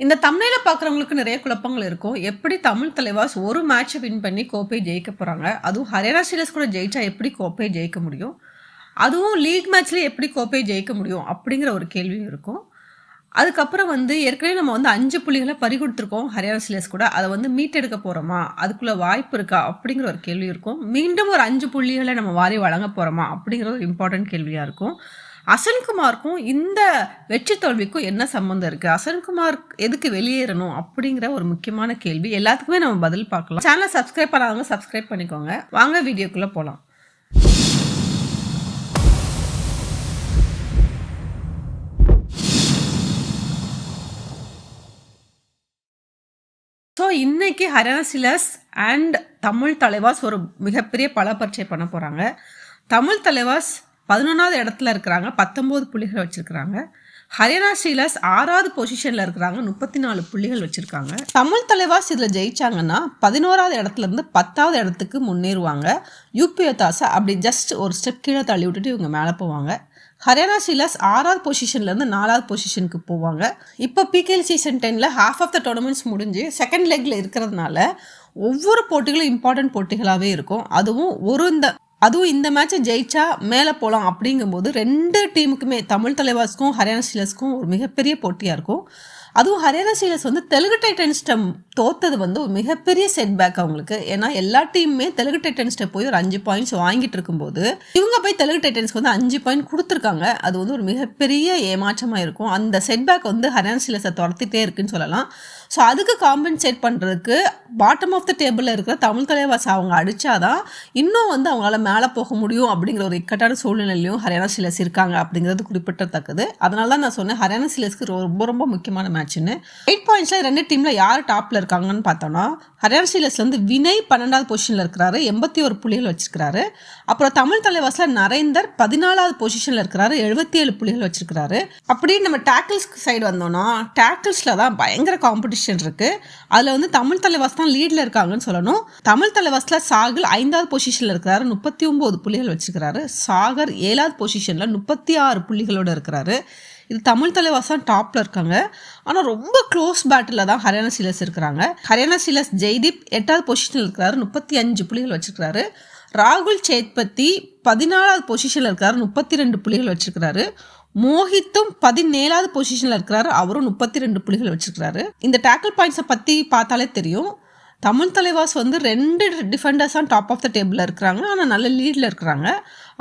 இந்த தம்ப்நெயில பார்க்குறவங்களுக்கு நிறைய குழப்பங்கள் இருக்கும். எப்படி தமிழ் தலைவாஸ் ஒரு மேட்ச வின் பண்ணி கோப்பைய ஜெயிக்க போறாங்க? அதுவும் ஹரியானா ஸ்டீலர்ஸ் கூட ஜெயிச்சா எப்படி கோப்பைய ஜெயிக்க முடியும்? அதுவும் லீக் மேட்ச்ல எப்படி கோப்பைய ஜெயிக்க முடியும்? அப்படிங்கிற ஒரு கேள்வியும் இருக்கும். அதுக்கப்புறம் ஏற்கனவே நம்ம 5 புள்ளிகள பறிகொடுத்துருக்கோம் ஹரியானா ஸ்டீலர்ஸ் கூட. அத மீட்டெடுக்க போறோமா? அதுக்குள்ள வாய்ப்பு இருக்கா? அப்படிங்கிற ஒரு கேள்வி இருக்கும். மீண்டும் ஒரு 5 புள்ளிகள நம்ம வாரி வழங்க போறோமா? அப்படிங்கிற ஒரு இம்பார்ட்டன்ட் கேள்வியா இருக்கும். அசன்குமாருக்கும் இந்த வெற்றி தோல்விக்கும் என்ன சம்மந்தம் இருக்கு? அசன்குமார் எதுக்கு வெளியேறணும்? அப்படிங்கிற ஒரு முக்கியமான கேள்வி. எல்லாத்துக்குமே நம்ம பதில் பார்க்கலாம். சேனல சப்ஸ்கிரைப் பண்ணாதவங்க சப்ஸ்கிரைப் பண்ணிக்கோங்க. வாங்க வீடியோக்குள்ள போலாம். ஸோ இன்னைக்கு ஹரியானா ஸ்டீலர்ஸ் அண்ட் தமிழ் தலைவாஸ் ஒரு மிகப்பெரிய பலப்பரீட்சை பண்ண போறாங்க. தமிழ் தலைவாஸ் 11வது இடத்துல இருக்கிறாங்க. 19 புள்ளிகள் வச்சிருக்காங்க. ஹரியானா ஸ்டீலர்ஸ் 6வது பொசிஷன்ல இருக்கிறாங்க. 34 புள்ளிகள் வச்சிருக்காங்க. தமிழ் தலைவாஸ் இதுல ஜெயிச்சாங்கன்னா 11வது இடத்துல இருந்து 10வது இடத்துக்கு முன்னேறுவாங்க. யூபிஎத்தாஸை அப்படி ஜஸ்ட் ஒரு ஸ்டெப் கீழே தள்ளி விட்டுட்டு இவங்க மேலே போவாங்க. ஹரியானா ஸ்டீலர்ஸ் 6வது பொசிஷன்லேருந்து 4வது பொசிஷனுக்கு போவாங்க. இப்போ பிகேஎல் சீசன் 10ல் ஹாஃப் ஆஃப் த டோர்னமெண்ட்ஸ் முடிஞ்சு செகண்ட் லெக்கில் இருக்கிறதுனால ஒவ்வொரு போட்டிகளும் இம்பார்ட்டன்ட் போட்டிகளாகவே இருக்கும். அதுவும் இந்த மேட்சை ஜெயிச்சா மேலே போகலாம் அப்படிங்கும்போது 2 டீமுக்குமே தமிழ் தலைவாஸ்க்கும் ஹரியானா ஸ்டீலர்ஸ்க்கும் ஒரு மிகப்பெரிய போட்டியாக இருக்கும். அதுவும் ஹரியானா ஸ்டீலர்ஸ் தெலுங்கு டைட்டன்ஸ்ட தோத்தது ஒரு மிகப்பெரிய செட்பேக் அவங்களுக்கு. ஏன்னா எல்லா டீமுமே தெலுங்கு டைட்டன்ஸ்ட போய் ஒரு 5 பாயிண்ட்ஸ் வாங்கிட்டு இருக்கும்போது இவங்க போய் தெலுங்கு டைட்டன்ஸ்க்கு 5 பாயிண்ட் கொடுத்துருக்காங்க. அது ஒரு மிகப்பெரிய ஏமாற்றமாக இருக்கும். அந்த செட்பேக் ஹரியானா ஸ்டீலர்ஸை துரத்திட்டே இருக்குன்னு சொல்லலாம். ஸோ அதுக்கு காம்பன்சேட் பண்ணுறதுக்கு பாட்டம் ஆஃப் த டேபிளில் இருக்கிற தமிழ் தலைவாஸ் அவங்க அடித்தாதான் இன்னும் அவங்களால மேலே போக முடியும் அப்படிங்கிற ஒரு இக்கட்டான சூழ்நிலையிலையும் ஹரியானா ஸ்டீலர்ஸ் இருக்காங்க அப்படிங்கிறது குறிப்பிடத்தக்கது. அதனால தான் நான் சொன்னேன் ஹரியானா ஸ்டீலர்ஸ்க்கு ரொம்ப ரொம்ப முக்கியமான மேட்ச்னு. 8 பாயிண்ட்ஸில் 2 டீமில் யார் டாப்பில் இருக்காங்கன்னு பார்த்தோன்னா ஹரியானா ஸ்டீலர்ஸ்லேருந்து வினய் 12வது பொசிஷனில் இருக்கிறாரு, 81 புள்ளிகள் வச்சிருக்கிறாரு. அப்புறம் தமிழ் தலைவாஸில் நரேந்தர் 14வது பொசிஷனில் இருக்கிறாரு, 77 புள்ளிகள் வச்சிருக்கிறாரு. அப்படி நம்ம டேக்கிள்ஸ் சைடு வந்தோம்னா டேக்கிள்ஸில் தான் பயங்கர காம்படிஷன் இருக்கு. அதுல தமிழ் தலைவாஸ் தான் லீட்ல இருக்காங்கன்னு சொல்லணும். தமிழ் தலைவாஸ்ல சாகல் 5வது பொசிஷன்ல இருக்கிறாரு, 39 புள்ளிகள் வச்சிருக்கிறாரு. சாகர் 7வது பொசிஷன்ல 36 புள்ளிகளோட இருக்கிறாரு. இது தமிழ் தலைவாஸ் தான் டாப்ல இருக்காங்க. ஆனால் ரொம்ப க்ளோஸ் பேட்டில் தான் ஹரியானா ஸ்டீலர்ஸ் இருக்கிறாங்க. ஹரியானா ஸ்டீலர்ஸ் ஜெய்தீப் 8வது பொசிஷனில் இருக்கிறாரு, 35 புள்ளிகள் வச்சிருக்கிறாரு. ராகுல் சேத்பதி 14வது பொசிஷனில் இருக்கிறாரு, 32 புள்ளிகள் வச்சிருக்கிறாரு. மோஹித்தும் 17வது பொசிஷனில் இருக்கிறாரு, அவரும் 32 புள்ளிகள் வச்சிருக்கிறாரு. இந்த டேக்கிள் பாயிண்ட்ஸை பற்றி பார்த்தாலே தெரியும். தமிழ் தலைவாஸ் 2 டிஃபெண்டர்ஸ் தான் டாப் ஆஃப் த டேபிளில் இருக்கிறாங்க, ஆனால் நல்ல லீடில் இருக்கிறாங்க.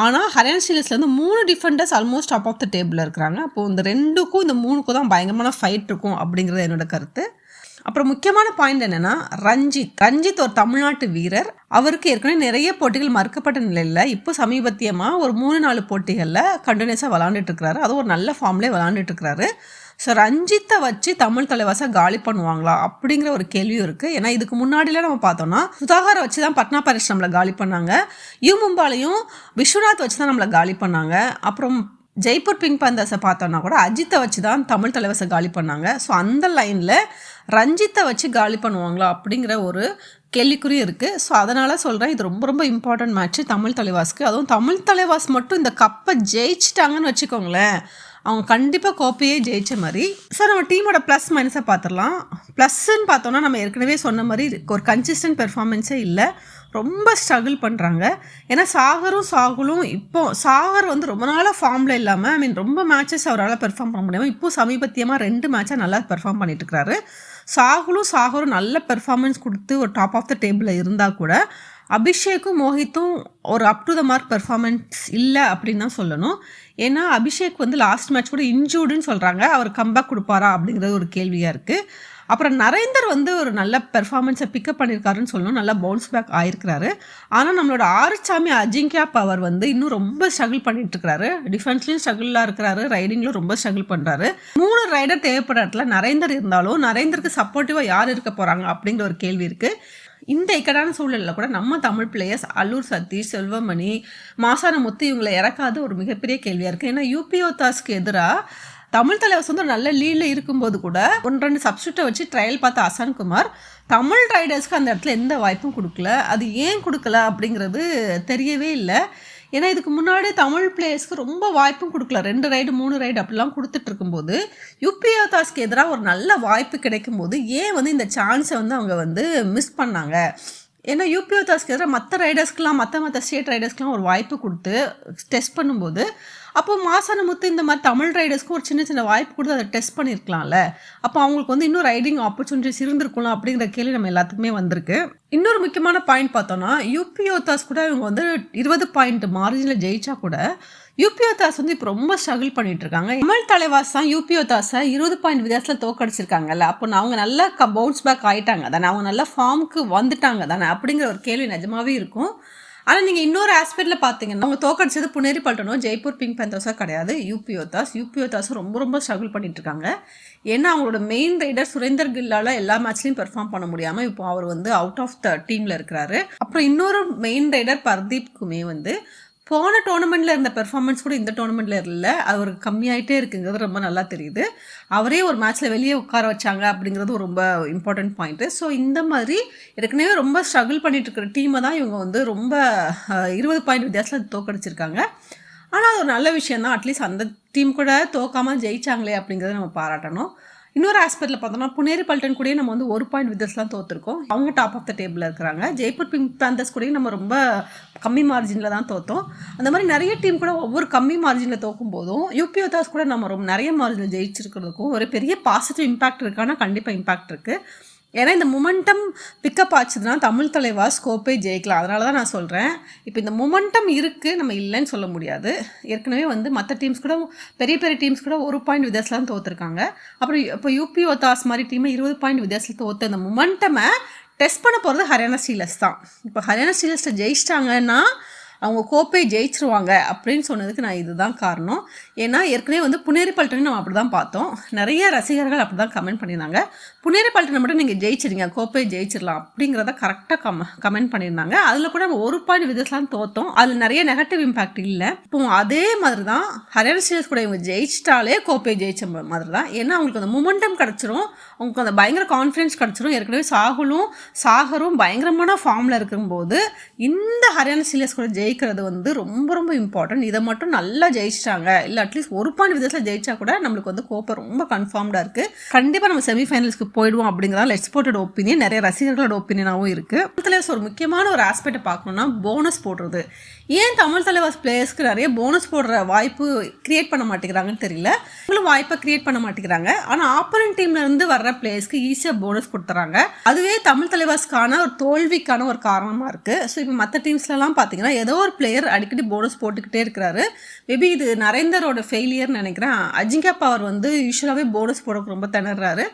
ஆனால் ஹரியானா ஸ்டீலர்ஸ்லேருந்து 3 defenders almost top of the டேபிளில் இருக்கிறாங்க. அப்போது இந்த 2க்கும் இந்த 3க்கும் தான் பயங்கரமான ஃபைட் இருக்கும் அப்படிங்கிறது என்னோட கருத்து. அப்புறம் முக்கியமான பாயிண்ட் என்னன்னா ரஞ்சித் ஒரு தமிழ்நாட்டு வீரர். அவருக்கு ஏற்கனவே நிறைய போட்டிகள் மறுக்கப்பட்ட நிலையில் இப்போ சமீபத்தியமாக ஒரு 3-4 போட்டிகளில் கண்டினியூஸாக விளாண்டுட்டு இருக்கிறாரு. அதுவும் ஒரு நல்ல ஃபார்ம்லேயே விளாண்டுட்டு இருக்கிறாரு. ஸோ ரஞ்சித்தை வச்சு தமிழ் தலைவாசை காலி பண்ணுவாங்களா அப்படிங்கிற ஒரு கேள்வியும் இருக்குது. ஏன்னா இதுக்கு முன்னாடிலாம் நம்ம பார்த்தோம்னா சுதாகரை வச்சு தான் பட்னா பைரேட்ஸ் நம்மளை காலி பண்ணாங்க. மும்பாலையும் விஸ்வநாத் வச்சு தான் நம்மளை காலி பண்ணாங்க. அப்புறம் ஜெய்ப்பூர் பிங்க் பந்தர்ஸை பார்த்தோன்னா கூட அஜித்தை வச்சு தான் தமிழ் தலைவாசை காலி பண்ணாங்க. ஸோ அந்த லைனில் ரஞ்சித்தை வச்சு காலி பண்ணுவாங்களா அப்படிங்கிற ஒரு கேள்விக்குறி இருக்குது. ஸோ அதனால் சொல்கிறேன், இது ரொம்ப ரொம்ப இம்பார்ட்டன்ட் மேட்ச்சு தமிழ் தலைவாஸ்க்கு. அதுவும் தமிழ் தலைவாஸ் மட்டும் இந்த கப்பை ஜெயிச்சிட்டாங்கன்னு வச்சுக்கோங்களேன், அவங்க கண்டிப்பாக கோப்பையே ஜெயிச்ச மாதிரி. ஸோ நம்ம டீமோட ப்ளஸ் மைனஸை பார்த்துடலாம். ப்ளஸ்ன்னு பார்த்தோன்னா நம்ம ஏற்கனவே சொன்ன மாதிரி ஒரு கன்சிஸ்டன்ட் பெர்ஃபார்மன்ஸே இல்லை, ரொம்ப ஸ்ட்ரகிள் பண்ணுறாங்க. ஏன்னா சாகரும் இப்போ சாகர் ரொம்ப நாளாக ஃபார்மில் இல்லாமல் ரொம்ப மேட்சஸ் அவரால் பெர்ஃபார்ம் பண்ண முடியாமல் இப்போ சமீபத்தியமாக 2 மேட்சாக நல்லா பெர்ஃபார்ம் பண்ணிட்டு இருக்கிறாரு. சாகரும் நல்ல பெர்ஃபார்மன்ஸ் கொடுத்து ஒரு டாப் ஆஃப் த டேபிளில் இருந்தால் கூட அபிஷேக்கும் மோஹித்தும் ஒரு up to the mark performance இல்லை அப்படின்னு தான் சொல்லணும். ஏன்னா அபிஷேக் லாஸ்ட் மேட்ச் கூட இன்ஜூர்டுன்னு சொல்கிறாங்க. அவர் கம்பேக் கொடுப்பாரா அப்படிங்கிறது ஒரு கேள்வியாக இருக்குது. அப்புறம் நரேந்தர் ஒரு நல்ல பெர்ஃபார்மன்ஸை பிக்கப் பண்ணியிருக்காருன்னு சொல்லணும், நல்லா பவுன்ஸ் பேக் ஆயிருக்கிறாரு. ஆனால் நம்மளோட ஆறுச்சாமி அஜிங்கியா பவர் இன்னும் ரொம்ப ஸ்ட்ரகிள் பண்ணிட்டு இருக்கிறாரு. டிஃபென்ஸ்லையும் ஸ்ட்ரகிளாக இருக்கிறாரு, ரைடிங்லையும் ரொம்ப ஸ்ட்ரகிள் பண்ணுறாரு. 3 ரைடர் தேவைப்படுற இடத்துல நரேந்தர் இருந்தாலும் நரேந்தருக்கு சப்போர்ட்டிவாக யார் இருக்க போகிறாங்க அப்படிங்கிற ஒரு கேள்வி இருக்குது. இந்த இக்கட்டான சூழலில் கூட நம்ம தமிழ் பிளேயர்ஸ் அல்லூர் சதீஷ், செல்வமணி, மாசான முத்து இவங்களை இறக்காத ஒரு மிகப்பெரிய கேள்வியாக இருக்குது. ஏன்னா யூபிஓதாஸ்க்கு எதிராக தமிழ் தலைவாஸ் நல்ல லீடில் இருக்கும்போது கூட 1-2 சப்ஸ்டியூட்டை வச்சு ட்ரையல் பார்த்த அசன்குமார் தமிழ் ரைடர்ஸ்க்கு அந்த இடத்துல எந்த வாய்ப்பும் கொடுக்கல. அது ஏன் கொடுக்கல அப்படிங்கிறது தெரியவே இல்லை. ஏன்னா இதுக்கு முன்னாடி தமிழ் பிளேயர்ஸ்க்கு ரொம்ப வாய்ப்பும் கொடுக்கல, 2 ரைடு 3 ரைடு அப்படிலாம் கொடுத்துட்டு இருக்கும்போது யூபியோதாஸ்க்கு எதிராக ஒரு நல்ல வாய்ப்பு கிடைக்கும் போது ஏன் வந்து இந்த சான்ஸை வந்து அவங்க வந்து மிஸ் பண்ணாங்க? ஏன்னா யூபியோதாஸ்க்கு எதிராக மற்ற ரைடர்ஸ்க்கெலாம் மற்ற ஸ்டேட் ரைடர்ஸ்க்கெலாம் ஒரு வாய்ப்பு கொடுத்து டெஸ்ட் பண்ணும்போது அப்போ மாசானமுத்து இந்த மாதிரி தமிழ் ரைடர்ஸ்க்கு ஒரு சின்ன வாய்ப்பு கொடுத்து அதை டெஸ்ட் பண்ணியிருக்கலாம்ல. அப்போ அவங்களுக்கு வந்து இன்னும் ரைடிங் ஆப்பர்ச்சுனிட்டிஸ் இருந்திருக்கலாம் அப்படிங்கிற கேள்வி நம்ம எல்லாத்துக்குமே வந்திருக்கு. இன்னொரு முக்கியமான பாயிண்ட் பார்த்தோன்னா, யூபியோதாஸ் கூட இவங்க வந்து 20 பாயிண்ட் மார்ஜினில் ஜெயிச்சா கூட யூபியோதாஸ் வந்து இப்போ ரொம்ப ஸ்ட்ரகிள் பண்ணிட்டு இருக்காங்க. தமிழ் தலைவாஸ் தான் யூபியோதாஸை 20 பாயிண்ட் வித்தியாசத்தில் தோக்கடிச்சிருக்காங்கல்ல. அப்போ அவங்க நல்லா பவுன்ஸ் பேக் ஆகிட்டாங்க தானே, அவங்க நல்லா ஃபார்முக்கு வந்துட்டாங்க தானே அப்படிங்கிற ஒரு கேள்வி நிஜமாவே இருக்கும். ஆனால் நீங்கள் இன்னொரு ஆஸ்பெக்டில் பார்த்தீங்கன்னா அவங்க தோக்கடிச்சது புனேரி பல்டனும் ஜெய்ப்பூர் பிங்க் பேந்தர்ஸாக கிடையாது, யூபியோதாஸும் ரொம்ப ரொம்ப ஸ்ட்ரகிள் பண்ணிட்டு இருக்காங்க. ஏன்னா அவங்களோட மெயின் ரைடர் சுரேந்தர் கில்லால எல்லா மேட்ச்லையும் பெர்ஃபார்ம் பண்ண முடியாமல் இப்போ அவர் வந்து அவுட் ஆஃப் த டீமில் இருக்கிறாரு. அப்புறம் இன்னொரு மெயின் ரைடர் பர்தீப்க்குமே வந்து போன டோர்னமெண்ட்டில் இருந்த பெர்ஃபார்மன்ஸ் கூட இந்த டோர்னமெண்ட்டில் இல்லை, அவருக்கு கம்மியாயிட்டே இருக்குங்கிறது ரொம்ப நல்லா தெரியுது. அவரே ஒரு மேட்ச்சில் வெளியே உட்கார வச்சாங்க அப்படிங்கிறது ரொம்ப இம்பார்ட்டன்ட் பாயிண்ட்டு. ஸோ இந்த மாதிரி ஏற்கனவே ரொம்ப ஸ்ட்ரகிள் பண்ணிட்டு இருக்கிற டீமை தான் இவங்க வந்து ரொம்ப 20 பாயிண்ட் வித்தியாசத்தில் தோக்கடிச்சிருக்காங்க. ஆனால் அது ஒரு நல்ல விஷயம் தான், அட்லீஸ்ட் அந்த டீம் கூட தோக்காமல் ஜெயிச்சாங்களே அப்படிங்கிறத நம்ம பாராட்டணும். இன்னொரு ஆஸ்பெக்டில் பார்த்தோம்னா புனேரி பல்டன் கூட நம்ம வந்து 1 பாயிண்ட் வித்தியாசலாம் தோற்றுருக்கோம், அவங்க டாப் ஆஃப் த டேபிளில் இருக்கிறாங்க. ஜெய்ப்பூர் பிங்க் பேந்தர்ஸ் கூட நம்ம ரொம்ப கம்மி மார்ஜினில் தான் தோற்றோம். அந்த மாதிரி நிறைய டீம் கூட ஒவ்வொரு கம்மி மார்ஜினில் தோக்கும் போதும் யூபியோதாஸ் கூட நம்ம ரொம்ப நிறைய மார்ஜினில் ஜெயிச்சிருக்கிறதுக்கும் ஒரு பெரிய பாசிட்டிவ் இம்பாக்ட் இருக்கானா கண்டிப்பாக இம்பாக்ட் இருக்குது. ஏன்னா இந்த மொமெண்டம் பிக்கப் ஆச்சுதுன்னா தமிழ் தலைவாஸ் கோப்பை ஜெயிக்கலாம். அதனால தான் நான் சொல்கிறேன், இப்போ இந்த மொமெண்டம் இருக்குது, நம்ம இல்லைன்னு சொல்ல முடியாது. ஏற்கனவே வந்து மற்ற டீம்ஸ் கூட பெரிய டீம்ஸ் கூட 1 பாயிண்ட் வித்தியாசத்தில் தான் தோற்றுருக்காங்க. அப்புறம் இப்போ யூபியோதாஸ் மாதிரி டீமை 20 பாயிண்ட் வித்தியாசத்தில் தோற்ற இந்த மொமெண்டமை டெஸ்ட் பண்ண போகிறது ஹரியானா ஸ்டீலர்ஸ் தான். இப்போ ஹரியானா ஸ்டீலர்ஸை ஜெயிச்சிட்டாங்கன்னா அவங்க கோப்பை ஜெயிச்சிருவாங்க அப்படின்னு சொன்னதுக்கு நான் இதுதான் காரணம். ஏன்னா ஏற்கனவே வந்து புனேரி பல்டன் நம்ம அப்படி தான் பார்த்தோம், நிறைய ரசிகர்கள் அப்படி தான் கமெண்ட் பண்ணியிருந்தாங்க. புனேரி பல்டனை மட்டும் நீங்கள் ஜெயிச்சிருங்க, கோப்பை ஜெயிச்சிடலாம் அப்படிங்கிறத கரெக்டாக கமெண்ட் பண்ணியிருந்தாங்க. அதில் கூட நம்ம 1 பாயிண்ட் வித்தியாசலாம் தோற்றோம், அதில் நிறைய நெகட்டிவ் இம்பாக்ட் இல்லை. இப்போ அதே மாதிரி தான் ஹரியானா ஸ்டீலர்ஸ் கூட இவங்க ஜெயிச்சிட்டாலே கோப்பை ஜெயிச்ச மாதிரி தான். ஏன்னா அவங்களுக்கு அந்த மொமெண்டம் கிடச்சிரும், அவங்களுக்கு அந்த பயங்கர கான்ஃபிடன்ஸ் கிடச்சிரும். ஏற்கனவே சாகரும் பயங்கரமான ஃபார்மில் இருக்கும்போது இந்த ஹரியானா ஸ்டீலர்ஸ் கூட ஜெயிக்கிறது வந்து ரொம்ப ரொம்ப இம்பார்ட்டன்ட். இதை மட்டும் நல்லா ஜெயிச்சிட்டாங்க, இல்லை அட்லீஸ்ட் 1 பாயிண்ட் வித்தியாசத்தில் ஜெயிச்சா கூட நம்மளுக்கு வந்து கோப்பை ரொம்ப கன்ஃபார்ம்டாக இருக்குது, கண்டிப்பாக நம்ம செமிஃபைனல்ஸ்க்கு போயிடுவோம் அப்படிங்கிறதால எக்ஸ்போர்ட்டட் ஒப்பீனியன் நிறைய ரசிகர்களோட ஒப்பீனியனாகவும் இருக்குது. தலைவாஸ் ஒரு முக்கியமான ஒரு ஆஸ்பெக்டை பார்க்கணுன்னா போனஸ் போடுறது. ஏன் தமிழ் தலைவாஸ் பிளேயர்ஸ்க்கு நிறைய போனஸ் போடுற வாய்ப்பு கிரியேட் பண்ண மாட்டேங்கிறாங்கன்னு தெரியல. இவங்களும் வாய்ப்பை கிரியேட் பண்ண மாட்டேங்கிறாங்க. ஆனால் ஆப்போனன்ட் டீம்லேருந்து வர்ற பிளேயர்ஸ்க்கு ஈஸியாக போனஸ் கொடுத்துறாங்க. அதுவே தமிழ் தலைவாஸ்க்கான ஒரு தோல்விக்கான ஒரு காரணமாக இருக்குது. ஸோ இப்போ மற்ற டீம்ஸ்லலாம் பார்த்தீங்கன்னா ஏதோ ஒரு பிளேயர் அடிக்கடி போனஸ் போட்டுக்கிட்டே இருக்கிறாரு. மேபி இது நரேந்தரோட ஃபெயிலியர்னு நினைக்கிறேன். அஜிங்கா பவர் வந்து யூஸ்வலாகவே போனஸ் போட ரொம்ப திணறாரு.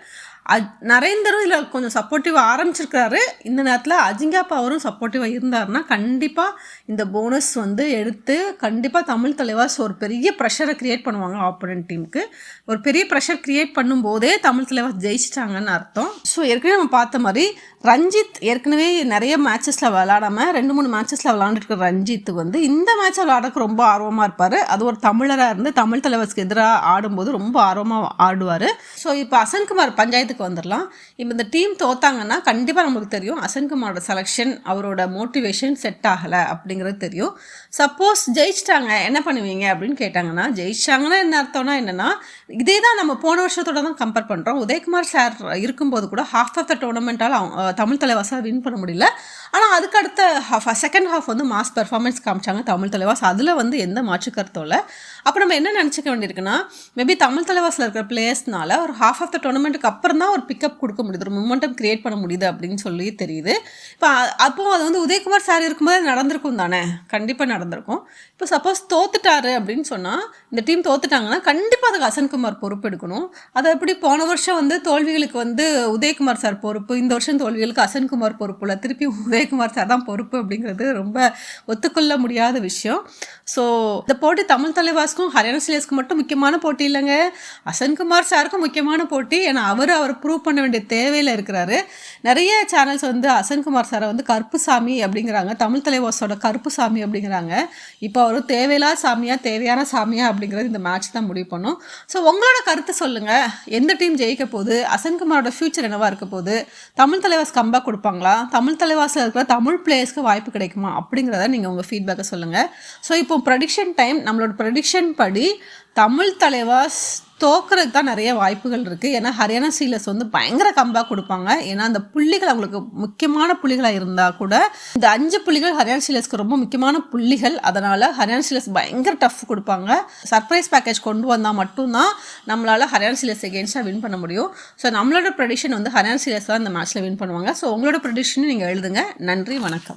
நரேந்தரும் இதில் கொஞ்சம் சப்போர்ட்டிவாக ஆரம்பிச்சிருக்கிறாரு. இந்த நேரத்தில் அஜிங்கா பவரும் சப்போர்ட்டிவாக இருந்தாருன்னா கண்டிப்பாக இந்த போனஸ் வந்து எடுத்து கண்டிப்பாக தமிழ் தலைவாஸ் ஒரு பெரிய ப்ரெஷரை க்ரியேட் பண்ணுவாங்க. ஆப்போனன்ட் டீமுக்கு ஒரு பெரிய ப்ரெஷர் க்ரியேட் பண்ணும்போதே தமிழ் தலைவாஸ் ஜெயிச்சிட்டாங்கன்னு அர்த்தம். ஸோ ஏற்கனவே நம்ம பார்த்த மாதிரி ரஞ்சித் ஏற்கனவே நிறைய மேட்சஸில் விளாடாமல் 2-3 மேட்சஸில் விளாண்டுருக்கிற ரஞ்சித் வந்து இந்த மேட்சை விளாடக்கு ரொம்ப ஆர்வமாக இருப்பார். அது ஒரு தமிழராக இருந்து தமிழ் தலைவாஸ்க்கு எதிராக ஆடும்போது ரொம்ப ஆர்வமாக ஆடுவார். ஸோ இப்போ அசன்குமார் பஞ்சாயத்துக்கு வந்துடலாம். இப்போ இந்த டீம் தோத்தாங்கன்னா கண்டிப்பாக நம்மளுக்கு தெரியும் அசன்குமாரோட செலெக்ஷன், அவரோட மோட்டிவேஷன் செட் ஆகலை அப்படிங்கிறது தெரியும். சப்போஸ் ஜெயிச்சிட்டாங்க என்ன பண்ணுவீங்க அப்படின்னு கேட்டாங்கன்னா, ஜெயிச்சிட்டாங்கன்னா என்ன அர்த்தம்னா என்னென்னா, இதே தான் நம்ம போன வருஷத்தோட தான் கம்பேர் பண்ணுறோம். உதயகுமார் சார் இருக்கும்போது கூட ஹாஃப் ஆஃப் த டோர்னமெண்ட்டால் தமிழ் தலைவாஸாக வின் பண்ண முடியல. ஆனால் அதுக்கு அடுத்த செகண்ட் ஹாஃப் வந்து மாஸ் பெர்ஃபார்மன்ஸ் காமிச்சாங்க தமிழ் தலைவாஸ். அதில் வந்து எந்த மாற்று கருத்தும் இல்லை. அப்போ நம்ம என்ன நினச்சிக்க வேண்டியிருக்குன்னா, மேபி தமிழ் தலைவாஸில் இருக்கிற பிளேயர்ஸ்னால ஒரு ஹாஃப் ஆஃப் த டோர்னமெண்ட்டுக்கு அப்புறம் தான் ஒரு பிக்கப் கொடுக்க முடியுது, ஒரு மொமெண்டம் கிரியேட் பண்ண முடியுது அப்படின்னு சொல்லி தெரியுது. இப்போ அப்போ அது வந்து உதயகுமார் சார் இருக்கும்போது நடந்திருக்கும் தானே, கண்டிப்பாக நடந்திருக்கும். இப்போ சப்போஸ் தோத்துட்டாரு அப்படின்னு சொன்னால், இந்த டீம் தோத்துட்டாங்கன்னா கண்டிப்பாக அதுக்கு அசன்குமார் பொறுப்பு எடுக்கணும். அதை எப்படி போன வருஷம் வந்து தோல்விகளுக்கு வந்து உதயகுமார் சார் பொறுப்பு, இந்த வருஷம் தோல்விகளுக்கு அசன்குமார் பொறுப்பு இல்லை, திருப்பி உதயகுமார் சார் தான் பொறுப்பு அப்படிங்கிறது ரொம்ப ஒத்துக்கொள்ள முடியாத விஷயம். ஸோ இந்த போட்டி தமிழ் தலைவாஸ்க்கும் ஹரியானா ஸ்டீலர்ஸ்க்கும் மட்டும் முக்கியமான போட்டி இல்லைங்க, அசன்குமார் சாருக்கும் முக்கியமான போட்டி. ஏன்னா அவர் ப்ரூவ் பண்ண வேண்டிய தேவையில் இருக்கிறாரு. நிறைய சேனல்ஸ் வந்து அசன்குமார் சாரை வந்து கருப்பு சாமி அப்படிங்கிறாங்க, தமிழ் தலைவாஸோட கருப்பு சாமி அப்படிங்கிறாங்க. இப்போ அவர் தேவையில்லாத சாமியா தேவையான சாமியா அப்படிங்கிறது இந்த மேட்ச் தான் முடிவு பண்ணும். ஸோ உங்களோட கருத்தை சொல்லுங்கள், எந்த டீம் ஜெயிக்க போகுது, அசன்குமாரோட ஃபியூச்சர் என்னவா இருக்க போகுது, தமிழ் தலைவாஸ் கம்பேக் கொடுப்பாங்களா, தமிழ் தலைவாஸில் இருக்கிற தமிழ் பிளேயர்ஸ்க்கு வாய்ப்பு கிடைக்குமா அப்படிங்கிறத நீங்கள் உங்கள் ஃபீட்பேக்கை சொல்லுங்கள். ஸோ இப்போ ப்ரெடிக்ஷன் டைம். நம்மளோட ப்ரெடிக்ஷன் படி தமிழ் தலைவாஸ் தோக்கிறதுக்கு தான் நிறைய வாய்ப்புகள் இருக்குது. ஏன்னா ஹரியானா ஸ்டீலர்ஸ் வந்து பயங்கர கம்பேக் கொடுப்பாங்க. ஏன்னா அந்த புள்ளிகள் அவங்களுக்கு முக்கியமான புள்ளிகளாக இருந்தால் கூட இந்த 5 புள்ளிகள் ஹரியானா ஸ்டீலர்ஸ்க்கு ரொம்ப முக்கியமான புள்ளிகள். அதனால் ஹரியானா ஸ்டீலர்ஸ் பயங்கர டஃப் கொடுப்பாங்க. சர்ப்ரைஸ் பேக்கேஜ் கொண்டு வந்தால் மட்டும்தான் நம்மளால் ஹரியானா ஸ்டீலர்ஸ் எகெயின்ஸ்டாக வின் பண்ண முடியும். ஸோ நம்மளோட ப்ரெடிக்ஷன் வந்து ஹரியானா ஸ்டீலர்ஸ் தான் இந்த மேட்ச்சில் வின் பண்ணுவாங்க. ஸோ உங்களோட ப்ரெடிக்ஷன் நீங்கள் எழுதுங்க. நன்றி, வணக்கம்.